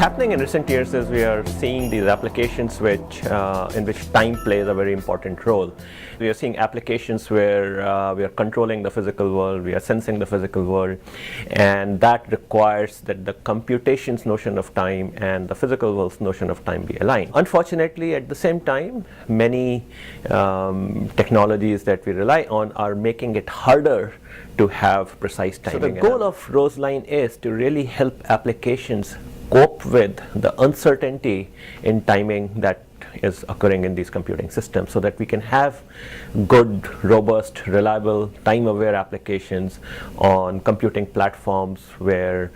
happening in recent years is we are seeing these applications in which time plays a very important role. We are seeing applications where we are controlling the physical world, we are sensing the physical world, and that requires that the computation's notion of time and the physical world's notion of time be aligned. Unfortunately, at the same time, many technologies that we rely on are making it harder to have precise timing. So the goal of Roseline is to really help applications cope with the uncertainty in timing that is occurring in these computing systems, so that we can have good, robust, reliable, time-aware applications on computing platforms where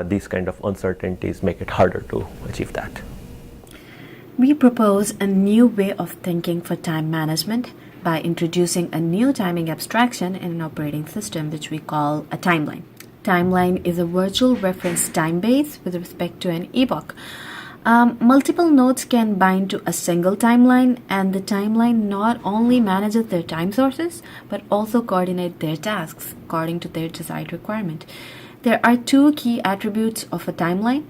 these kind of uncertainties make it harder to achieve that. We propose a new way of thinking for time management by introducing a new timing abstraction in an operating system, which we call a timeline. Timeline is a virtual reference time base with respect to an epoch. Multiple nodes can bind to a single timeline, and the timeline not only manages their time sources but also coordinates their tasks according to their desired requirement. There are two key attributes of a timeline: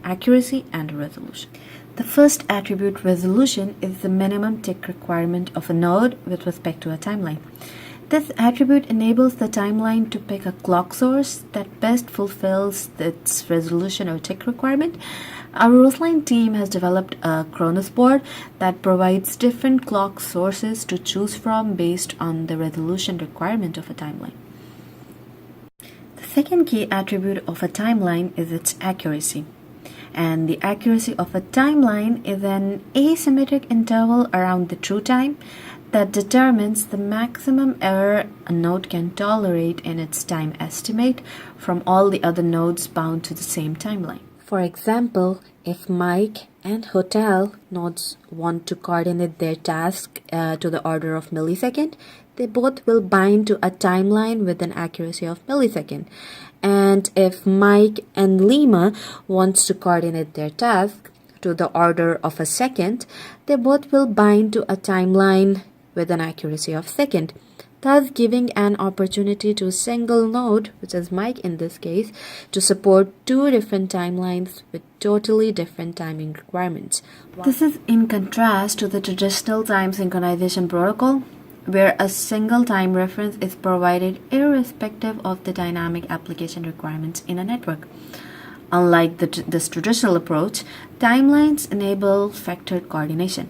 accuracy and resolution. The first attribute, resolution, is the minimum tick requirement of a node with respect to a timeline. This attribute enables the timeline to pick a clock source that best fulfills its resolution or tick requirement. Our Roseline team has developed a Cronus board that provides different clock sources to choose from based on the resolution requirement of a timeline. The second key attribute of a timeline is its accuracy. And the accuracy of a timeline is an asymmetric interval around the true time that determines the maximum error a node can tolerate in its time estimate from all the other nodes bound to the same timeline. For example, if Mike and Hotel nodes want to coordinate their task to the order of millisecond, they both will bind to a timeline with an accuracy of millisecond. And if Mike and Lima wants to coordinate their task to the order of a second, they both will bind to a timeline with an accuracy of second, thus giving an opportunity to a single node, which is Mike in this case, to support two different timelines with totally different timing requirements. This is in contrast to the traditional time synchronization protocol, where a single time reference is provided irrespective of the dynamic application requirements in a network. Unlike this traditional approach, timelines enable vectored coordination,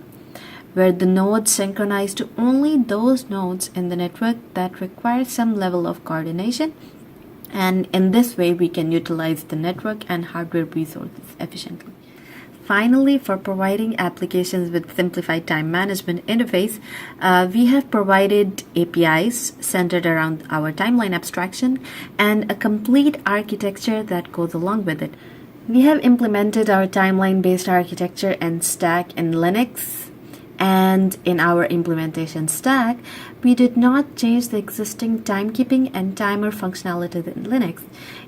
where the nodes synchronize to only those nodes in the network that require some level of coordination, and in this way we can utilize the network and hardware resources efficiently. Finally, for providing applications with simplified time management interface, we have provided APIs centered around our timeline abstraction and a complete architecture that goes along with it. We have implemented our timeline-based architecture and stack in Linux, and in our implementation stack, we did not change the existing timekeeping and timer functionality in Linux.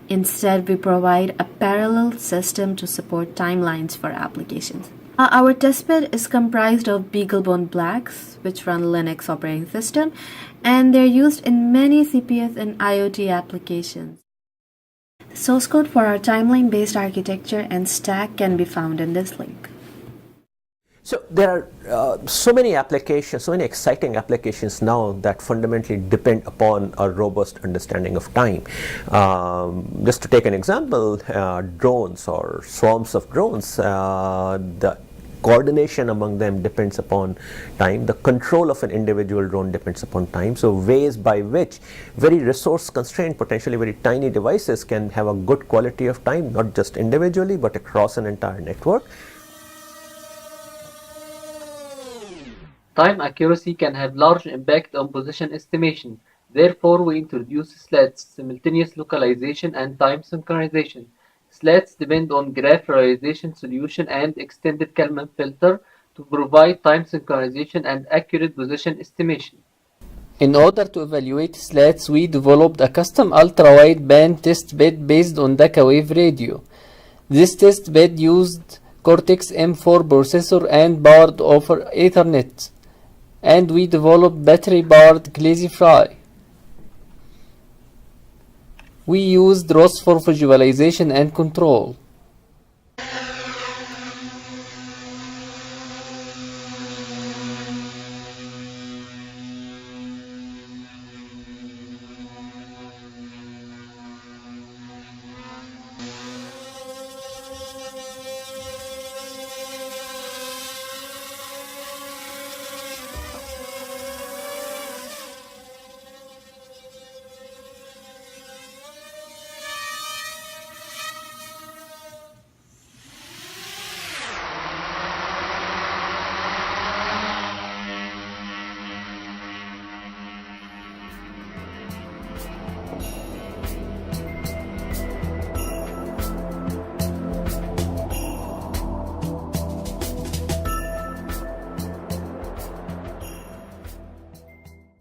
Instead, we provide a parallel system to support timelines for applications. Our testbed is comprised of BeagleBone Blacks, which run Linux operating system, and they're used in many CPS and IoT applications. The source code for our timeline-based architecture and stack can be found in this link. So there are so many applications, so many exciting applications now that fundamentally depend upon a robust understanding of time. Just to take an example, drones or swarms of drones, the coordination among them depends upon time. The control of an individual drone depends upon time. So ways by which very resource constrained, potentially very tiny devices can have a good quality of time, not just individually but across an entire network. Time accuracy can have large impact on position estimation. Therefore, we introduce slats, simultaneous localization, and time synchronization. Slats depend on graph realization solution and extended Kalman filter to provide time synchronization and accurate position estimation. In order to evaluate slats, we developed a custom ultra-wideband test bed based on Decca wave radio. This test bed used Cortex M4 processor and powered over Ethernet, and we developed battery-powered Classify. We used ROS for visualization and control.